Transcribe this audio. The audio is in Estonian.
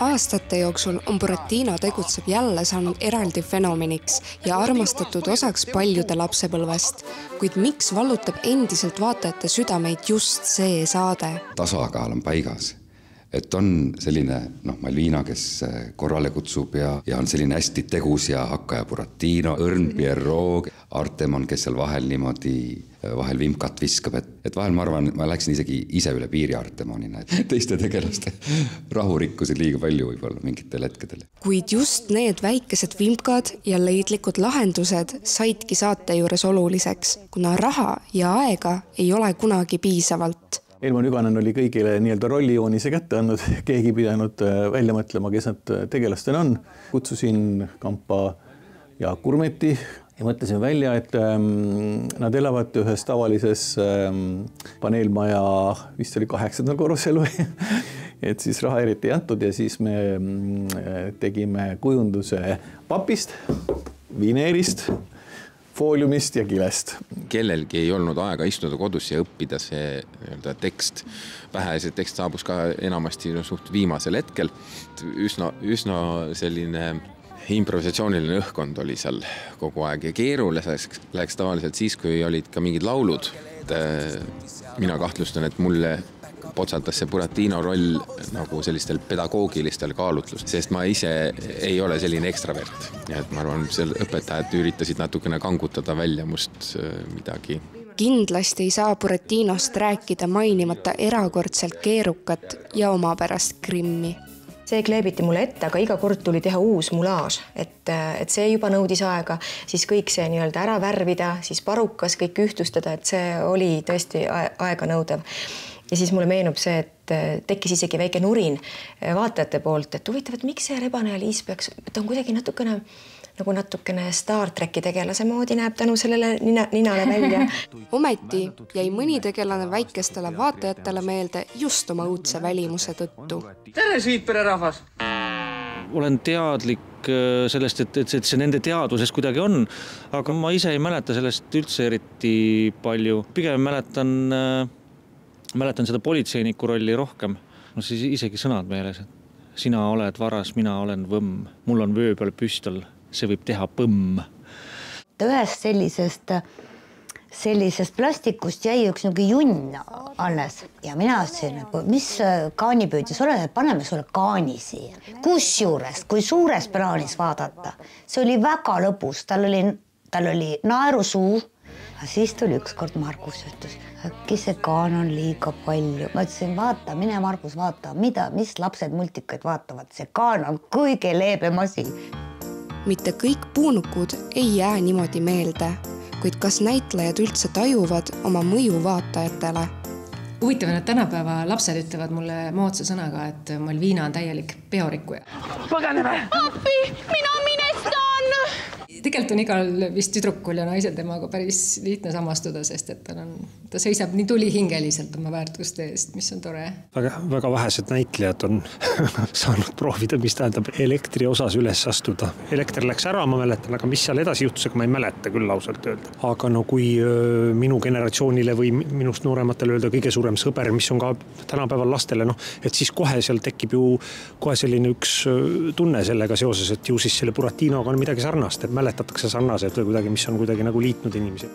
Aastate jooksul on Buratino tegutseb jälle saanud eraldi fenomeniks ja armastatud osaks paljude lapsepõlvest. Kuid miks vallutab endiselt vaatajate südameid just see saade? Tasakaal on paigas. Et on selline Malvina, kes korrale kutsub ja on selline hästi tegus ja hakkaja Buratino, Õrn, Pierrot, Artemon, kes seal vahel niimoodi vahel vimkat viskab, et vahel ma arvan, ma läksin isegi ise üle piiri Artemonina, et teiste tegelaste rahurikkusid liiga palju võib-olla mingitel hetkedel. Kuid just need väikesed vimkad ja leidlikud lahendused saidki saate juures oluliseks, kuna raha ja aega ei ole kunagi piisavalt. Elmo Nüganen oli kõigile nii-öelda rollijoonise kätte andnud, keegi pidanud välja mõtlema, kes nad tegelastena on. Kutsusin Kampa ja Kurmeti ja mõtlesin välja, et nad elavad ühes tavalises paneelmaja, vist oli 8. korrusel või, et siis raha eriti ei antud ja siis me tegime kujunduse papist, vineerist, fooliumist ja kilest. Kellelgi ei olnud aega istuda kodus ja õppida see tekst. Vähe see tekst saabus ka enamasti suht viimasel hetkel. Üsna selline improvisatsiooniline õhkkond oli seal kogu aeg ja keeruliseks läks tavaliselt siis, kui olid ka mingid laulud. Mina kahtlustan, et mulle potsatas see Buratino roll nagu sellistel pedagoogilistel kaalutlust, sest ma ise ei ole selline ekstravert. Ja et ma arvan, seal õpetajad üritasid natukene kangutada välja must midagi. Kindlasti ei saa Buratinost rääkida mainimata erakordselt keerukat ja omapärast krimmi. See kleebiti mulle ette, aga iga kord tuli teha uus mulaaž, et see juba nõudis aega, siis kõik see nii-öelda ära värvida, siis parukas kõik ühtlustada, et see oli tõesti aega nõudev. Ja siis mulle meenub see, et tekkis isegi väike nurin vaatajate poolt, et huvitav, et miks see Rebane ja Liis peaks, et on kuidagi natukene Star Treki tegelase moodi näeb tänu sellele ninale välja. Ometi jäi mõni tegelane väikestele vaatajatele meelde just oma õudse välimuse tõttu. Tere, Süütpere rahvas! Olen teadlik sellest, et see nende teaduses kuidagi on, aga ma ise ei mäleta sellest üldse eriti palju. Pigem mäletan seda politseiniku rolli rohkem. No siis isegi sõnad meeles, et sina oled varas, mina olen võmm. Mul on vöö peal püstol, see võib teha põmm. Ühest sellisest plastikust jäi üks junn alles ja mina ütlesin, mis kaanipüüdis olen, et paneme sulle kaani siia. Kusjuures, kui suures plaanis vaadata, see oli väga lõbus, tal oli naerusuu. Siis tuli ükskord Margus ütles, äkki see kaan on liiga palju. Ma ütlesin, vaata, mine Margus, vaata, mis lapsed multikaid vaatavad. See kaan on kõige leebem asi. Mitte kõik puunukud ei jää niimoodi meelde, kuid kas näitlejad üldse tajuvad oma mõju vaatajatele? Huvitav, et tänapäeva lapsed ütlevad mulle moodsa sõnaga, et Malvina on täielik peorikkuja. Paganeme! Appi, mina minestan! Tegelikult on igal vist tüdrukul ja naisel temaga päris lihtne samastuda, sest et ta seisab nii tulihingeliselt oma väärtuste eest, mis on tore. Väga vähesed näitlejad on saanud proovida, mis tähendab elektri osas üles astuda. Elekter läks ära, ma mäletan, aga mis seal edasi juhtus, aga ma ei mäleta küll ausalt öelda. Aga kui minu generatsioonile või minust noorematele öelda kõige suurem sõber, mis on ka tänapäeval lastele, et siis kohe seal tekib ju kohe selline üks tunne sellega seoses, et ju siis selle Buratinoga on midagi sarnast, et mäletatakse sarnased või kuidagi, mis on kuidagi nagu liitnud inimesi.